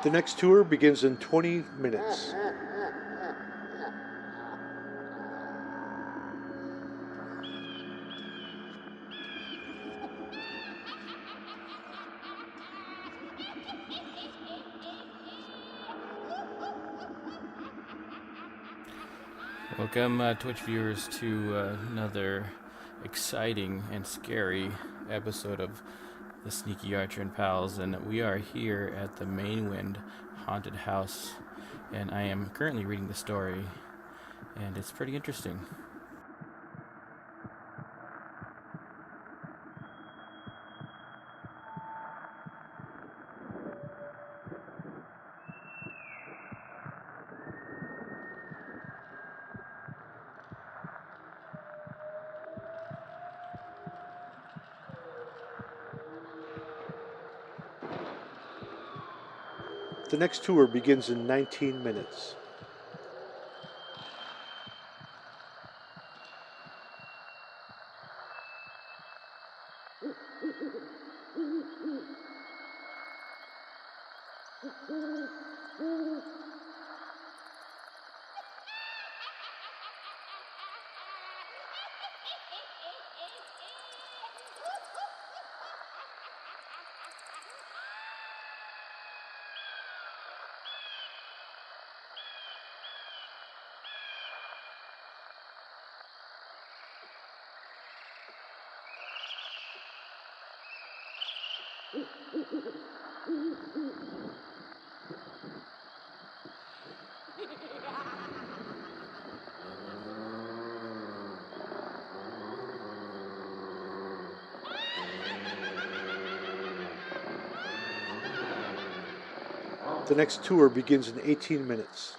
The next tour begins in 20 minutes. Welcome, Twitch viewers, to another exciting and scary episode of the Sneaky Archer and Pals, and we are here at the Mynwent haunted house, and I am currently reading the story, and it's pretty interesting. The next tour begins in 19 minutes. The next tour begins in 18 minutes.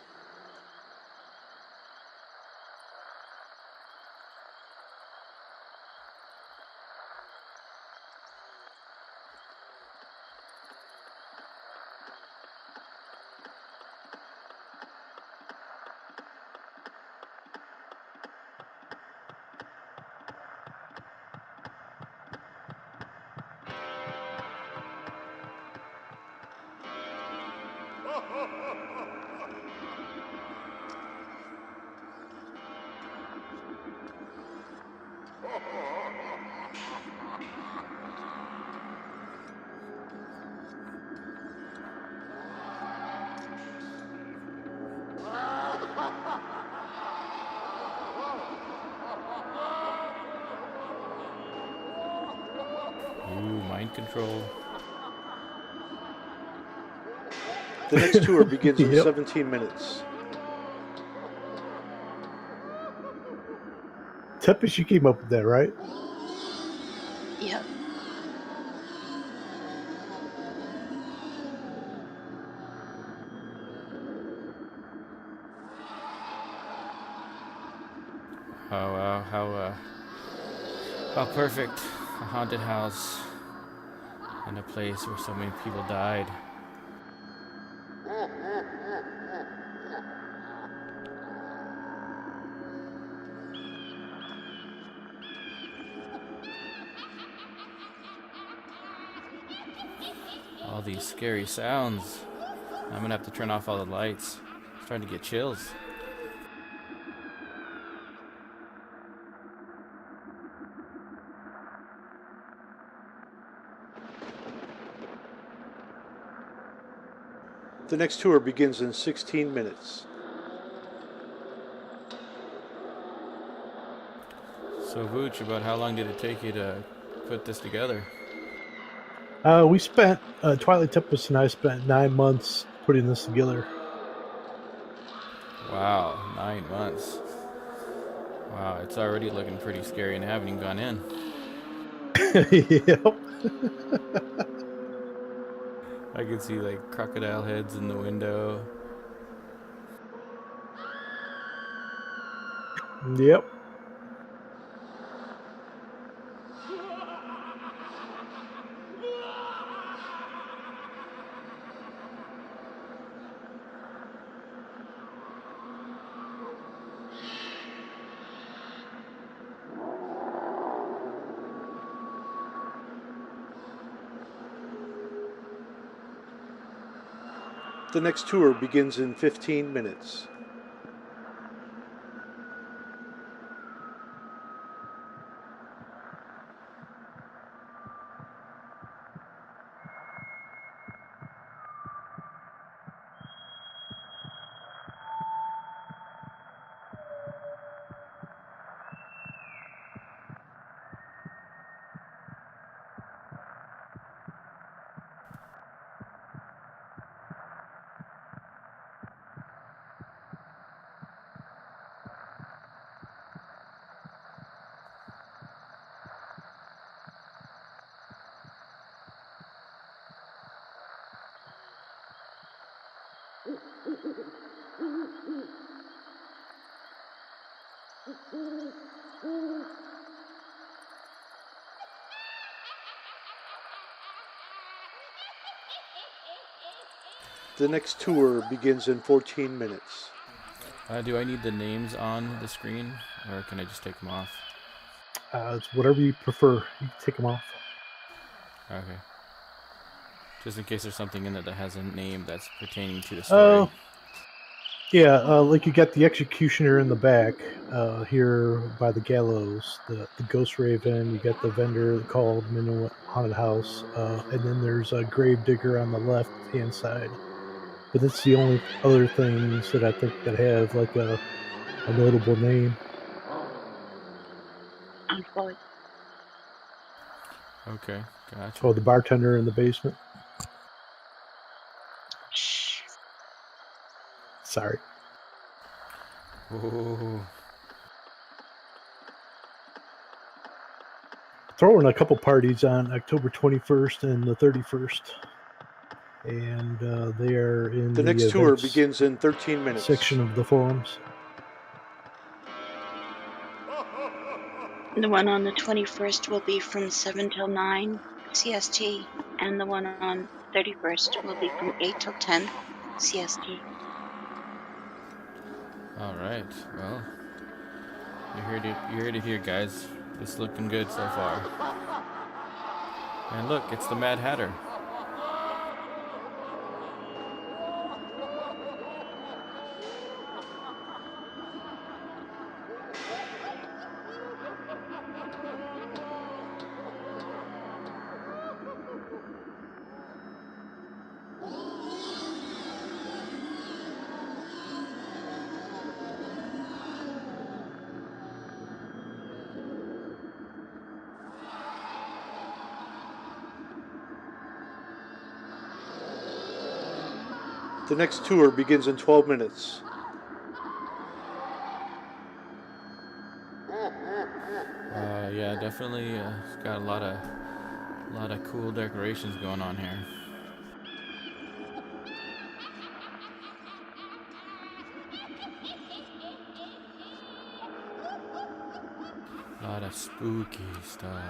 Ooh, mind control. The next tour begins in Yep. 17 minutes. Tempest, you came up with that, right? Yep. Oh wow, how perfect. A haunted house in a place where so many people died. All these scary sounds. I'm gonna have to turn off all the lights. I'm starting to get chills. The next tour begins in 16 minutes. So Vooch, about how long did it take you to put this together? We spent, Twilight, Tempest and I spent 9 months putting this together. Wow, 9 months. Wow, it's already looking pretty scary and I haven't even gone in. Yep. I can see like crocodile heads in the window. Yep. The next tour begins in 15 minutes. The next tour begins in 14 minutes. Do I need the names on the screen, or can I just take them off? It's whatever you prefer. You can take them off. Okay. Just in case there's something in it that has a name that's pertaining to the story. Yeah, like you got the executioner in the back here by the gallows, the ghost raven. You got the vendor called Mynwent Haunted House, and then there's a grave digger on the left hand side. But that's the only other things that I think that have like a notable name. On forward. Okay, gotcha. Oh, the bartender in the basement. Shh. Sorry. Ooh. Throwing a couple parties on October 21st and the 31st. And they are in The the next tour events begins in 13 minutes. section of the forums. The one on the 21st will be from 7 till 9 CST, and the one on 31st will be from 8 till 10 CST. All right. Well, you heard it. You heard it here, guys. It's looking good so far. And look, it's the Mad Hatter. The next tour begins in 12 minutes. Yeah, definitely. It's got a lot of cool decorations going on here. A lot of spooky stuff.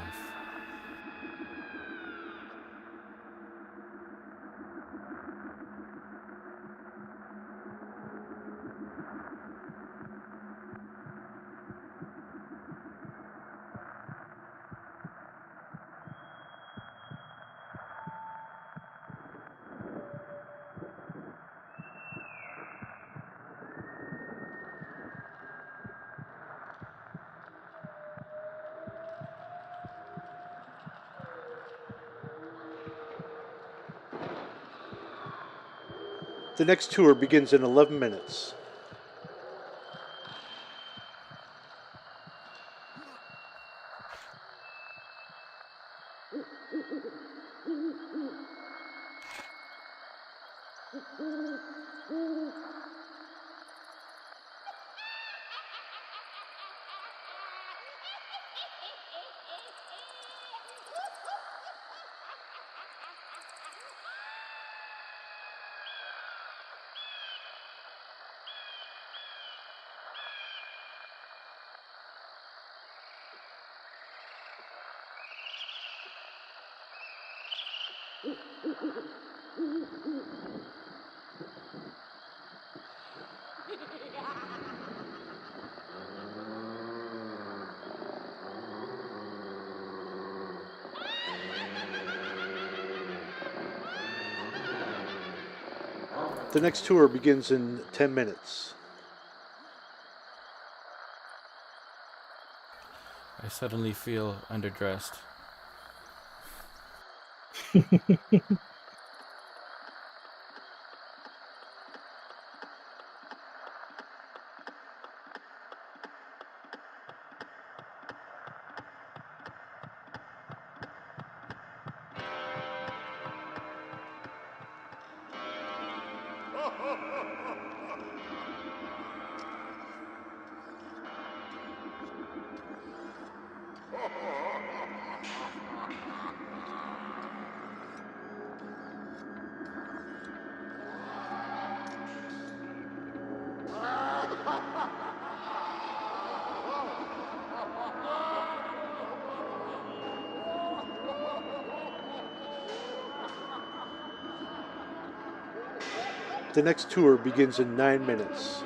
The next tour begins in 11 minutes. The next tour begins in 10 minutes. I suddenly feel underdressed. The next tour begins in 9 minutes.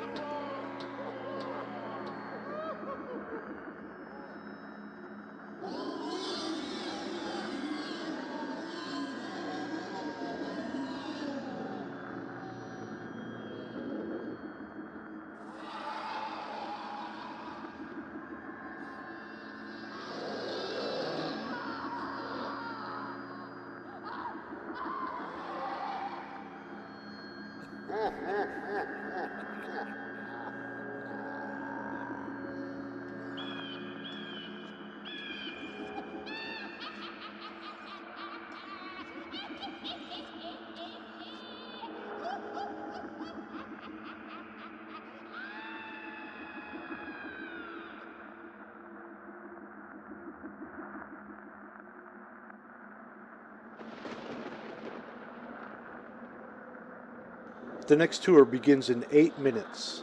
The next tour begins in 8 minutes.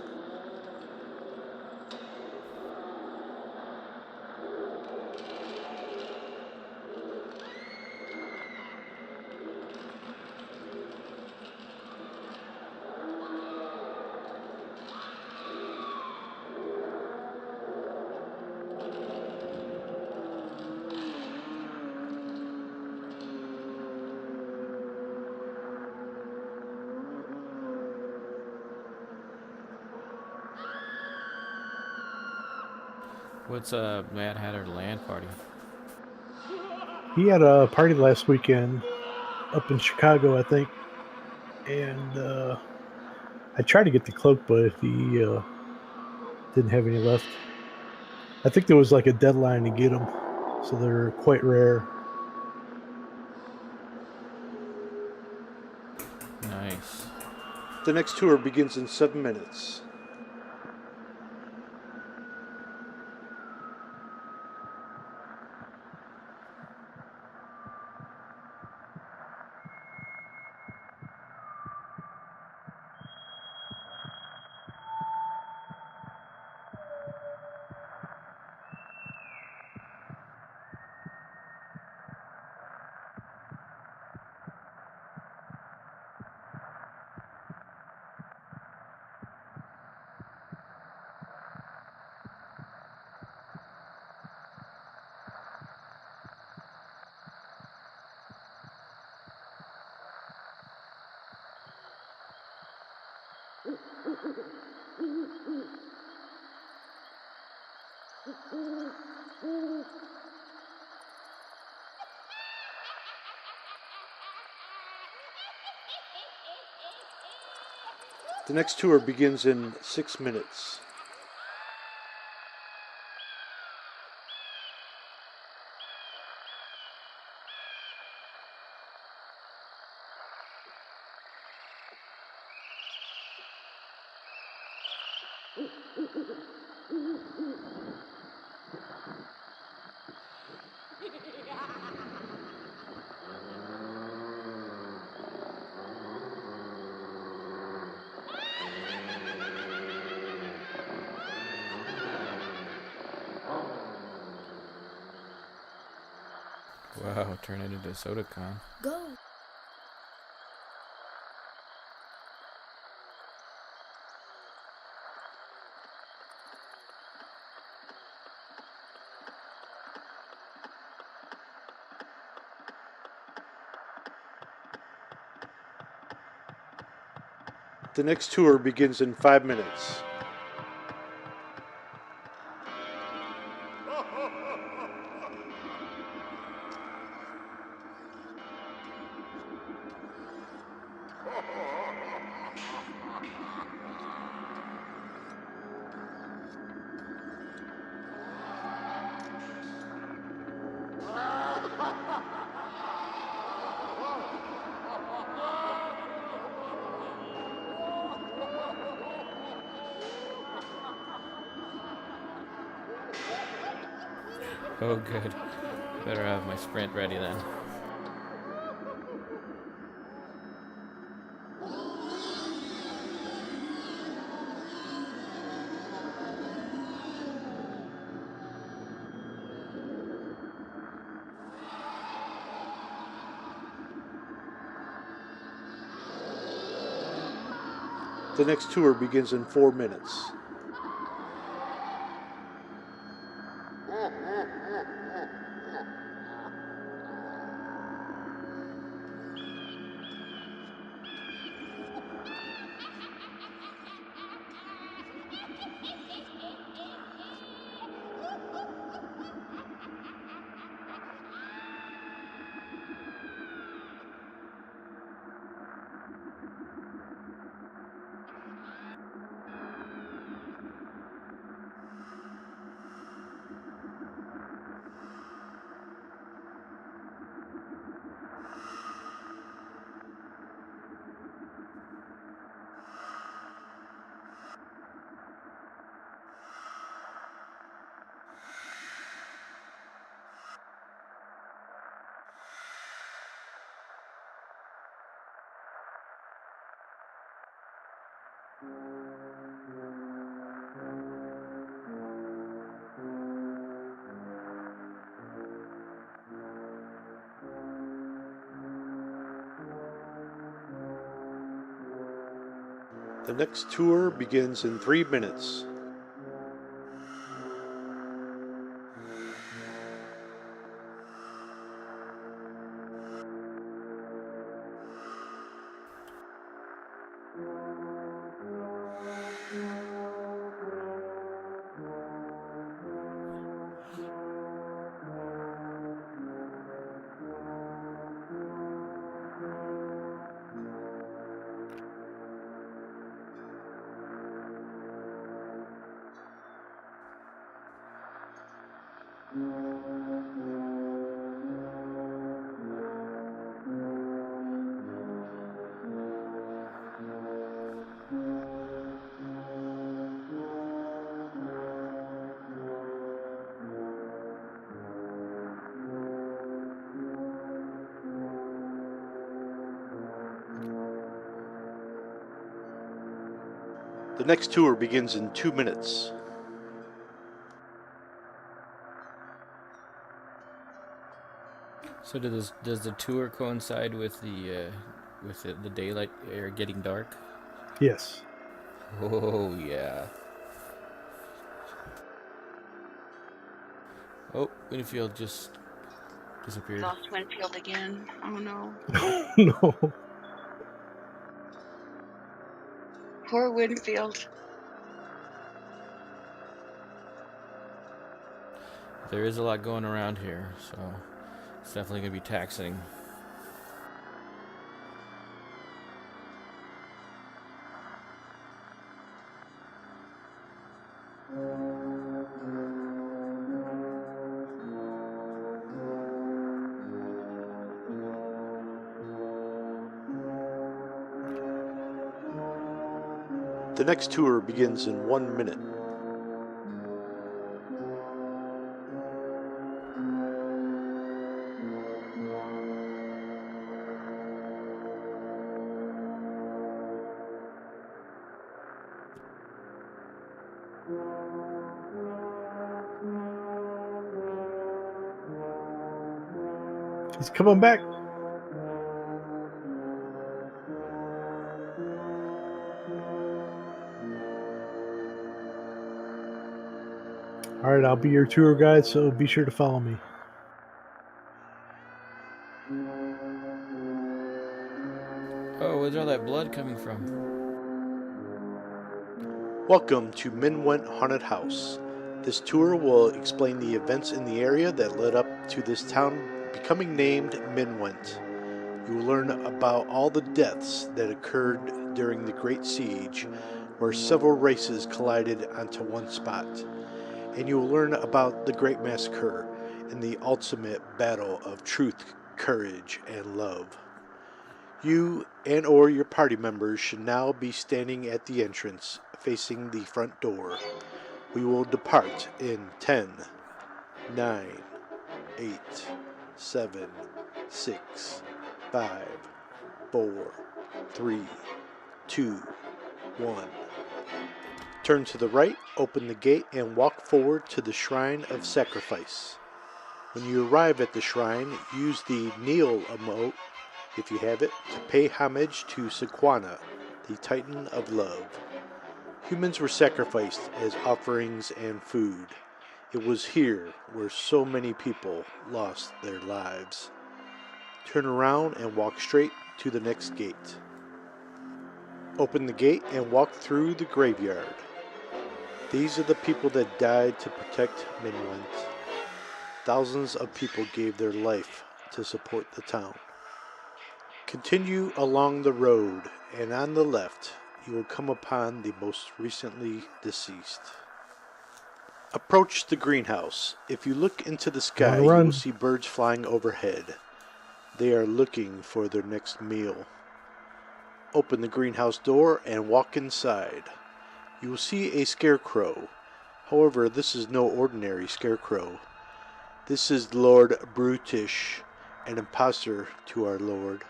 What's a Mad Hatter land party? He had a party last weekend up in Chicago, I think, and I tried to get the cloak, but he didn't have any left. I think there was like a deadline to get them, so they're quite rare. Nice. The next tour begins in 7 minutes. The next tour begins in 6 minutes. Wow, turn it into SOTA-con. Go. The next tour begins in 5 minutes. Oh, good. Better have my sprint ready then. The next tour begins in 4 minutes. The next tour begins in 3 minutes. The next tour begins in 2 minutes. So does the tour coincide with the daylight or getting dark? Yes. Oh yeah. Oh, Winfield just disappeared. Lost Winfield again. Oh no. No. Poor Winfield. There is a lot going around here, so it's definitely gonna be taxing. The next tour begins in 1 minute. He's coming back. All right, I'll be your tour guide, so be sure to follow me. Oh, where's all that blood coming from? Welcome to Mynwent Haunted House. This tour will explain the events in the area that led up to this town becoming named Mynwent. You will learn about all the deaths that occurred during the Great Siege, where several races collided onto one spot. And you will learn about the Great Massacre and the ultimate battle of truth, courage, and love. You and or your party members should now be standing at the entrance, facing the front door. We will depart in 10, 9, 8, 7, 6, 5, 4, 3, 2, 1. Turn to the right, open the gate, and walk forward to the Shrine of Sacrifice. When you arrive at the shrine, use the kneel emote, if you have it, to pay homage to Sequana, the Titan of Love. Humans were sacrificed as offerings and food. It was here where so many people lost their lives. Turn around and walk straight to the next gate. Open the gate and walk through the graveyard. These are the people that died to protect Mynwent. Thousands of people gave their life to support the town. Continue along the road, and on the left, you will come upon the most recently deceased. Approach the greenhouse. If you look into the sky, you will see birds flying overhead. They are looking for their next meal. Open the greenhouse door and walk inside. You will see a scarecrow. However, this is no ordinary scarecrow. This is Lord Brutish, an impostor to our Lord.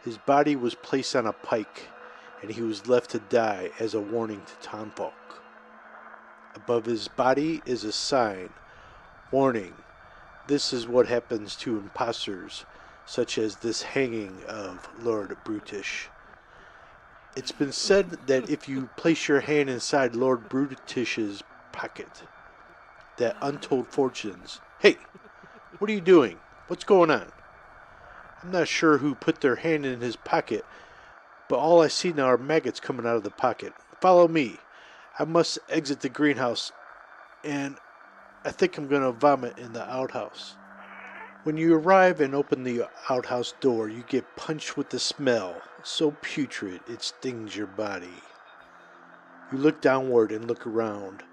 His body was placed on a pike, and he was left to die as a warning to townfolk. Above his body is a sign, warning, this is what happens to impostors, such as this hanging of Lord Brutish. It's been said that if you place your hand inside Lord Brutish's pocket, that untold fortunes... Hey, what are you doing? What's going on? I'm not sure who put their hand in his pocket, but all I see now are maggots coming out of the pocket. Follow me. I must exit the greenhouse, and I think I'm going to vomit in the outhouse. When you arrive and open the outhouse door, you get punched with the smell, so putrid it stings your body. You look downward and look around.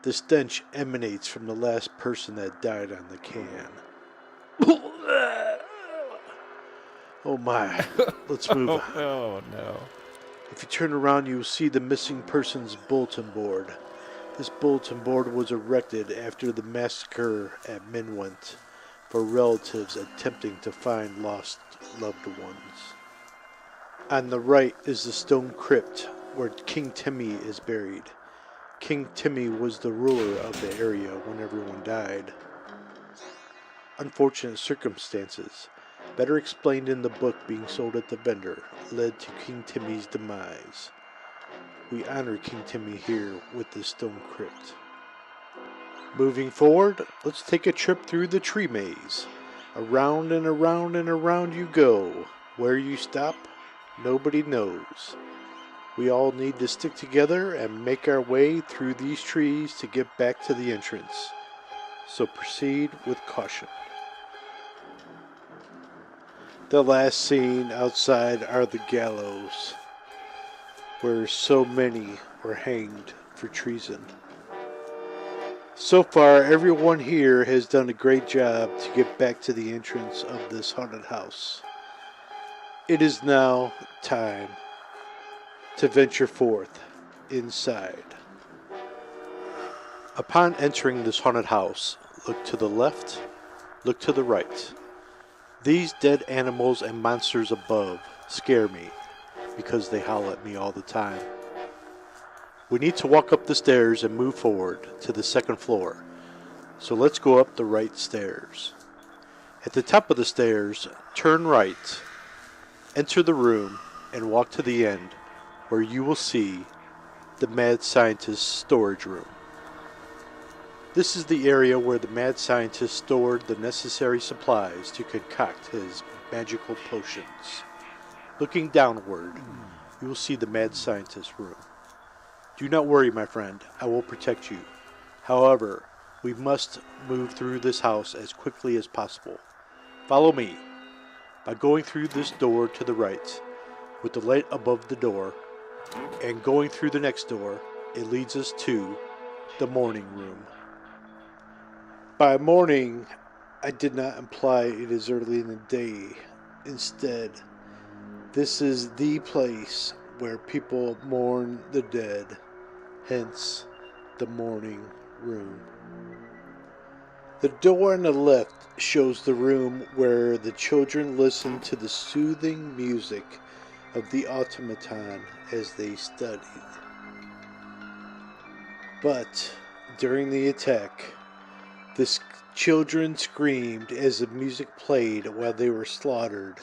The stench emanates from the last person that died on the can. Oh my, let's move on. Oh no. If you turn around, you will see the missing persons bulletin board. This bulletin board was erected after the massacre at Mynwent for relatives attempting to find lost loved ones. On the right is the stone crypt where King Timmy is buried. King Timmy was the ruler of the area when everyone died. Unfortunate circumstances, better explained in the book being sold at the vendor, led to King Timmy's demise. We honor King Timmy here with this stone crypt. Moving forward, let's take a trip through the tree maze. Around and around and around you go. Where you stop, nobody knows. We all need to stick together and make our way through these trees to get back to the entrance. So proceed with caution. The last scene outside are the gallows, where so many were hanged for treason. So far, everyone here has done a great job to get back to the entrance of this haunted house. It is now time to venture forth inside. Upon entering this haunted house, look to the left, look to the right. These dead animals and monsters above scare me because they howl at me all the time. We need to walk up the stairs and move forward to the second floor. So let's go up the right stairs. At the top of the stairs, turn right, enter the room, and walk to the end where you will see the mad scientist's storage room. This is the area where the mad scientist stored the necessary supplies to concoct his magical potions. Looking downward, you will see the mad scientist's room. Do not worry, my friend. I will protect you. However, we must move through this house as quickly as possible. Follow me. By going through this door to the right, with the light above the door, and going through the next door, it leads us to the morning room. By morning, I did not imply it is early in the day. Instead, this is the place where people mourn the dead, hence the morning room. The door on the left shows the room where the children listen to the soothing music of the automaton as they studied. But during the attack, the children screamed as the music played while they were slaughtered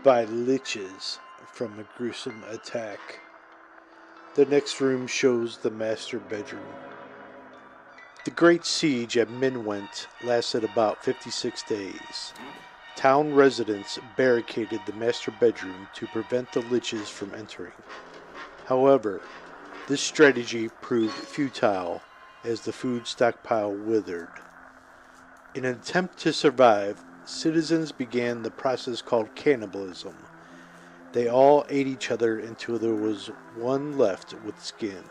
by liches from a gruesome attack. The next room shows the master bedroom. The Great Siege at Mynwent lasted about 56 days. Town residents barricaded the master bedroom to prevent the liches from entering. However, this strategy proved futile as the food stockpile withered. In an attempt to survive, citizens began the process called cannibalism. They all ate each other until there was one left with skin.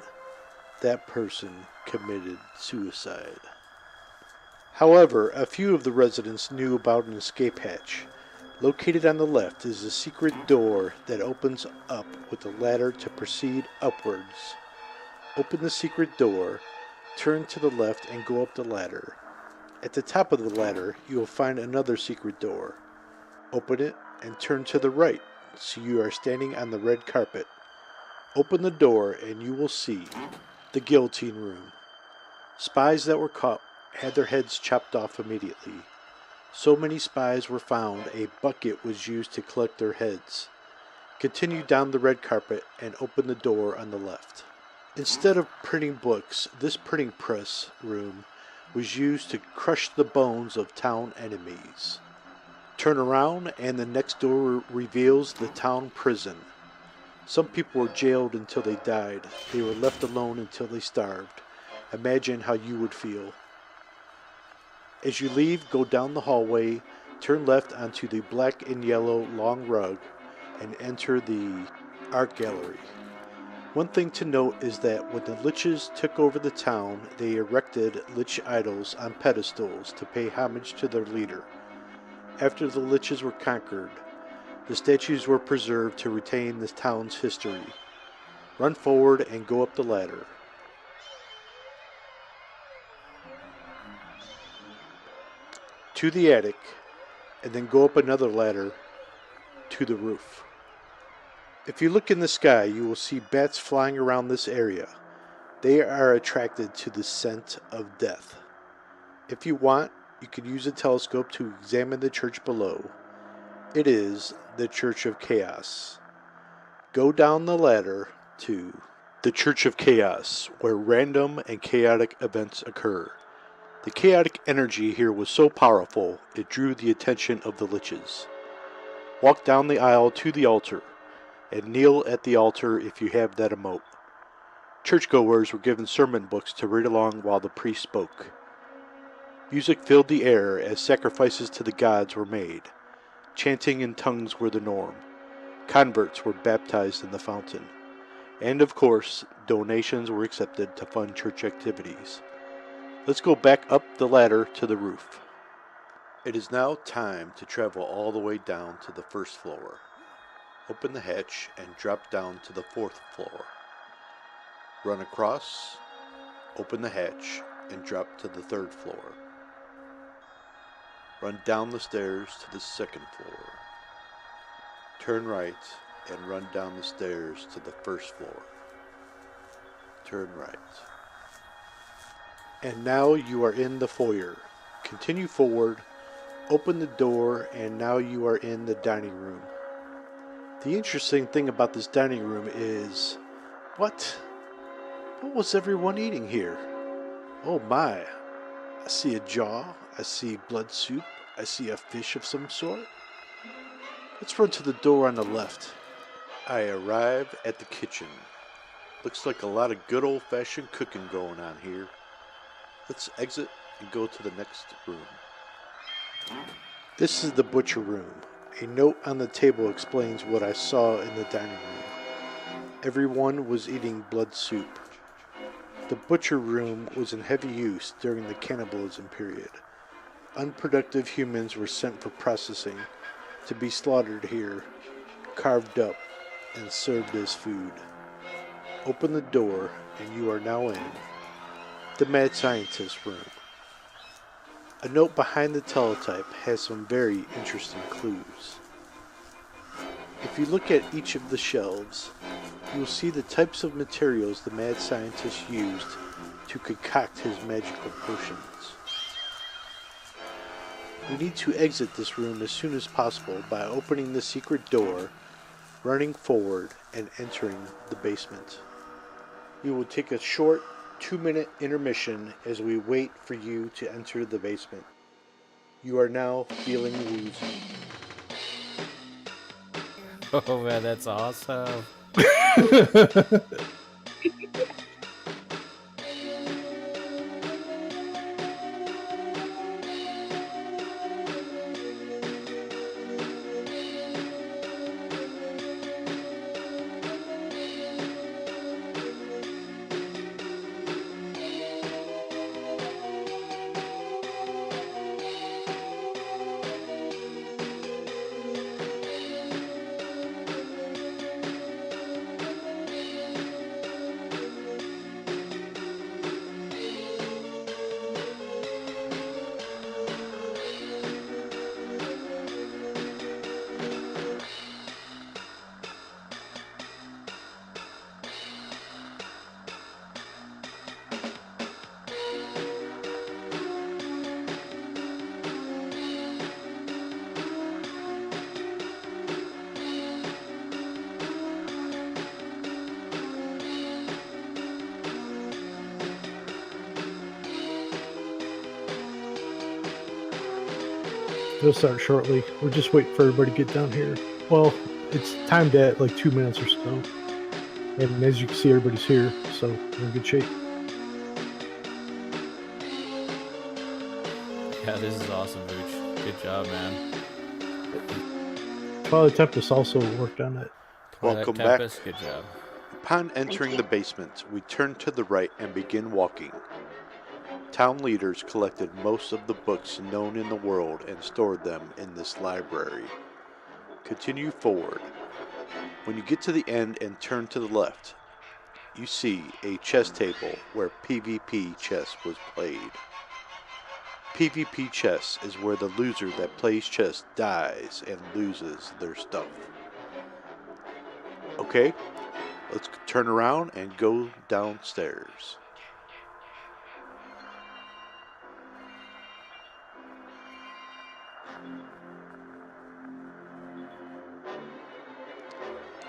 That person committed suicide. However, a few of the residents knew about an escape hatch. Located on the left is a secret door that opens up with a ladder to proceed upwards. Open the secret door, turn to the left and go up the ladder. At the top of the ladder, you will find another secret door. Open it and turn to the right, so you are standing on the red carpet. Open the door and you will see the guillotine room. Spies that were caught had their heads chopped off immediately. So many spies were found, a bucket was used to collect their heads. Continue down the red carpet and open the door on the left. Instead of printing books, this printing press room was used to crush the bones of town enemies. Turn around and the next door reveals the town prison. Some people were jailed until they died. They were left alone until they starved. Imagine how you would feel. As you leave, go down the hallway, turn left onto the black and yellow long rug, and enter the art gallery. One thing to note is that when the liches took over the town, they erected lich idols on pedestals to pay homage to their leader. After the liches were conquered, the statues were preserved to retain the town's history. Run forward and go up the ladder. To the attic, and then go up another ladder to the roof. If you look in the sky, you will see bats flying around this area. They are attracted to the scent of death. If you want, you could use a telescope to examine the church below. It is the Church of Chaos. Go down the ladder to the Church of Chaos, where random and chaotic events occur. The chaotic energy here was so powerful, it drew the attention of the liches. Walk down the aisle to the altar, and kneel at the altar if you have that emote. Churchgoers were given sermon books to read along while the priest spoke. Music filled the air as sacrifices to the gods were made. Chanting in tongues were the norm. Converts were baptized in the fountain. And of course, donations were accepted to fund church activities. Let's go back up the ladder to the roof. It is now time to travel all the way down to the first floor. Open the hatch and drop down to the fourth floor. Run across, open the hatch, and drop to the third floor. Run down the stairs to the second floor. Turn right and run down the stairs to the first floor. Turn right. And now you are in the foyer. Continue forward, open the door, and now you are in the dining room. The interesting thing about this dining room is, what was everyone eating here? Oh my, I see a jaw, I see blood soup, I see a fish of some sort. Let's run to the door on the left. I arrive at the kitchen. Looks like a lot of good old-fashioned cooking going on here. Let's exit and go to the next room. This is the butcher room. A note on the table explains what I saw in the dining room. Everyone was eating blood soup. The butcher room was in heavy use during the cannibalism period. Unproductive humans were sent for processing to be slaughtered here, carved up, and served as food. Open the door, and you are now in the mad scientist room. A note behind the teletype has some very interesting clues. If you look at each of the shelves, you will see the types of materials the mad scientist used to concoct his magical potions. We need to exit this room as soon as possible by opening the secret door, running forward, and entering the basement. We will take a short 2-minute intermission as we wait for you to enter the basement. You are now feeling woozy. Oh man, that's awesome. It'll start shortly. We're just waiting for everybody to get down here. Well, it's timed at like 2 minutes or so. And as you can see, everybody's here, so we're in good shape. Yeah, this is awesome, Vooch. Good job, man. Twilight Tempest also worked on it. Twilight Welcome Tempest, back. good job. Upon entering the basement, we turn to the right and begin walking. Town leaders collected most of the books known in the world and stored them in this library. Continue forward. When you get to the end and turn to the left, you see a chess table where PvP chess was played. PvP chess is where the loser that plays chess dies and loses their stuff. Okay, let's turn around and go downstairs.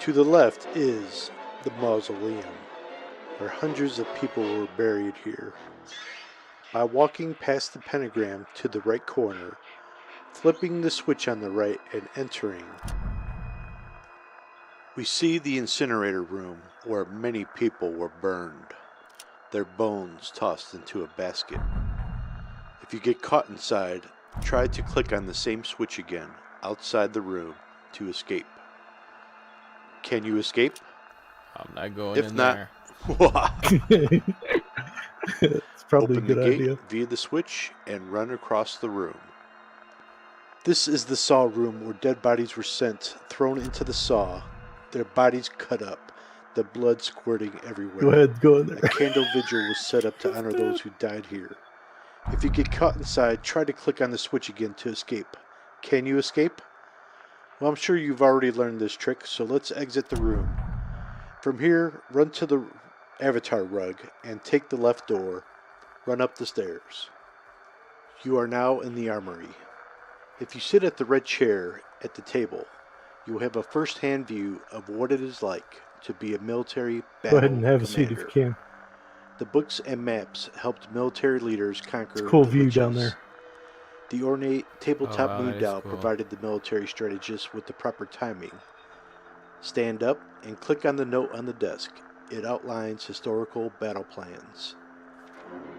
To the left is the mausoleum, where hundreds of people were buried here. By walking past the pentagram to the right corner, flipping the switch on the right and entering, we see the incinerator room where many people were burned, their bones tossed into a basket. If you get caught inside, try to click on the same switch again outside the room to escape. Can you escape? I'm not going If in not, there. It's probably open a good the gate idea. via the switch and run across the room. This is the saw room where dead bodies were thrown into the saw, their bodies cut up, the blood squirting everywhere. Go ahead, go in there. A candle vigil was set up to honor those who died here. If you get caught inside, try to click on the switch again to escape. Can you escape? Well, I'm sure you've already learned this trick, so let's exit the room. From here, run to the avatar rug and take the left door. Run up the stairs. You are now in the armory. If you sit at the red chair at the table, you will have a first-hand view of what it is like to be a military battle Go ahead and have a seat commander. if you can. The books and maps helped military leaders conquer It's a cool the view witches. down there. The ornate tabletop Oh, wow, moon that is dial cool. provided the military strategists with the proper timing. Stand up and click on the note on the desk. It outlines historical battle plans.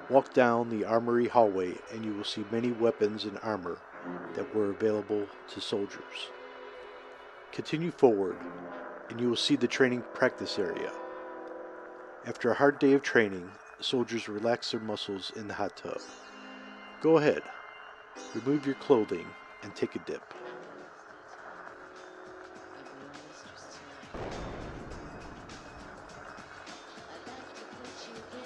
Walk down the armory hallway and you will see many weapons and armor that were available to soldiers. Continue forward and you will see the training practice area. After a hard day of training, soldiers relax their muscles in the hot tub. Go ahead, remove your clothing and take a dip.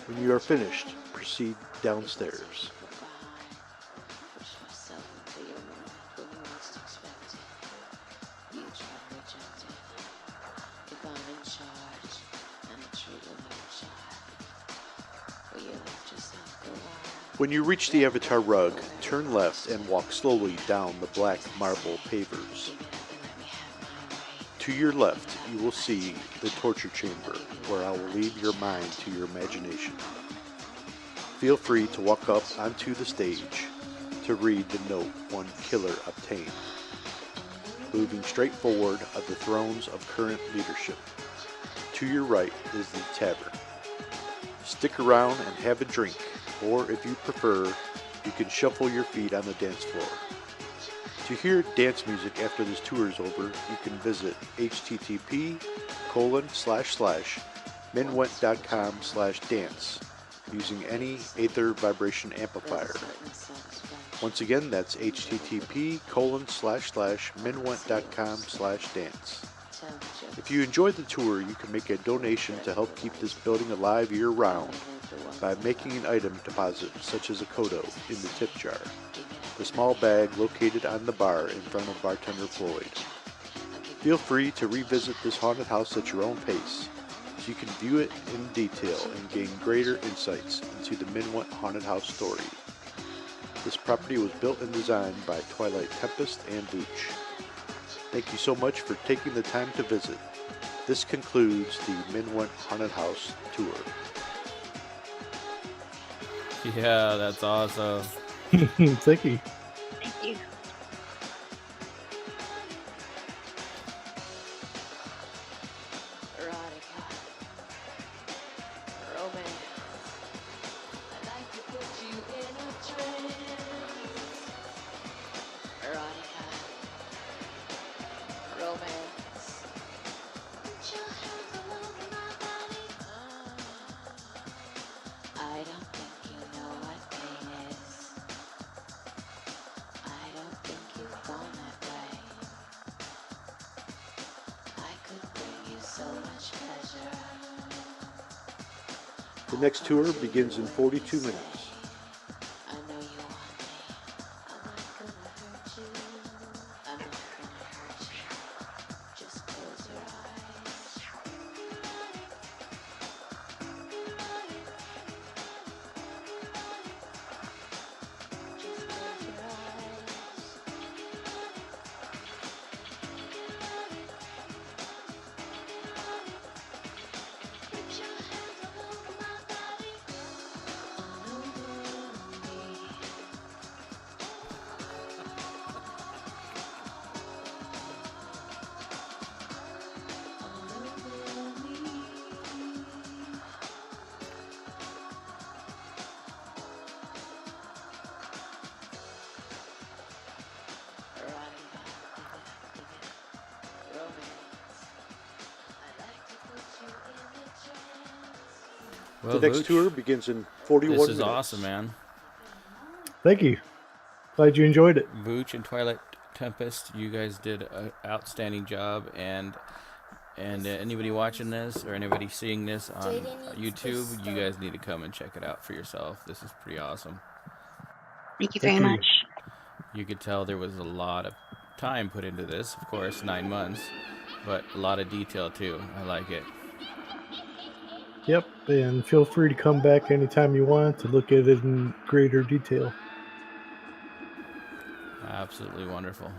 When you are finished, proceed downstairs. When you reach the avatar rug, turn left and walk slowly down the black marble pavers. To your left, you will see the torture chamber, where I will lead your mind to your imagination. Feel free to walk up onto the stage to read the note one killer obtained. Moving straight forward are the thrones of current leadership. To your right is the tavern. Stick around and have a drink, or if you prefer, you can shuffle your feet on the dance floor. To hear dance music after this tour is over, you can visit http://mynwent.com/dance using any Aether vibration amplifier. Once again, that's http://mynwent.com/dance. If you enjoyed the tour, you can make a donation to help keep this building alive year-round by making an item deposit, such as a kodo, in the tip jar, the small bag located on the bar in front of bartender Floyd. Feel free to revisit this haunted house at your own pace, so you can view it in detail and gain greater insights into the Mynwent haunted house story. This property was built and designed by Twilight, Tempest, and Vooch. Thank you so much for taking the time to visit. This concludes the Mynwent haunted house tour. Yeah, that's awesome. Thank you. Thank you. Erotica. Romance. I'd like to put you in a trance. Erotica. Romance. Put your hands all over my body. I don't think you know what pain is. I don't think you've gone that way. I could bring you so much pleasure. The next tour begins in 42 minutes. I know you want me. I'm not gonna hurt you. I'm not gonna hurt you. Just close your eyes. Just close your eyes. Put your hands all over my body. All over me. All over me. Erotica, romance. I'd like to put you in a trance. Well, The next Vooch, tour begins in 41 this is minutes. awesome, man. Thank you. Glad you enjoyed it. Vooch and Twilight Tempest, you guys did an outstanding job, and anybody watching this or anybody seeing this on YouTube, you guys need to come and check it out for yourself. This is pretty awesome. Thank you Thank very you. much. You could tell there was a lot of time put into this, of course, 9 months, but a lot of detail too. I like it. Yep, and feel free to come back anytime you want to look at it in greater detail. Absolutely wonderful.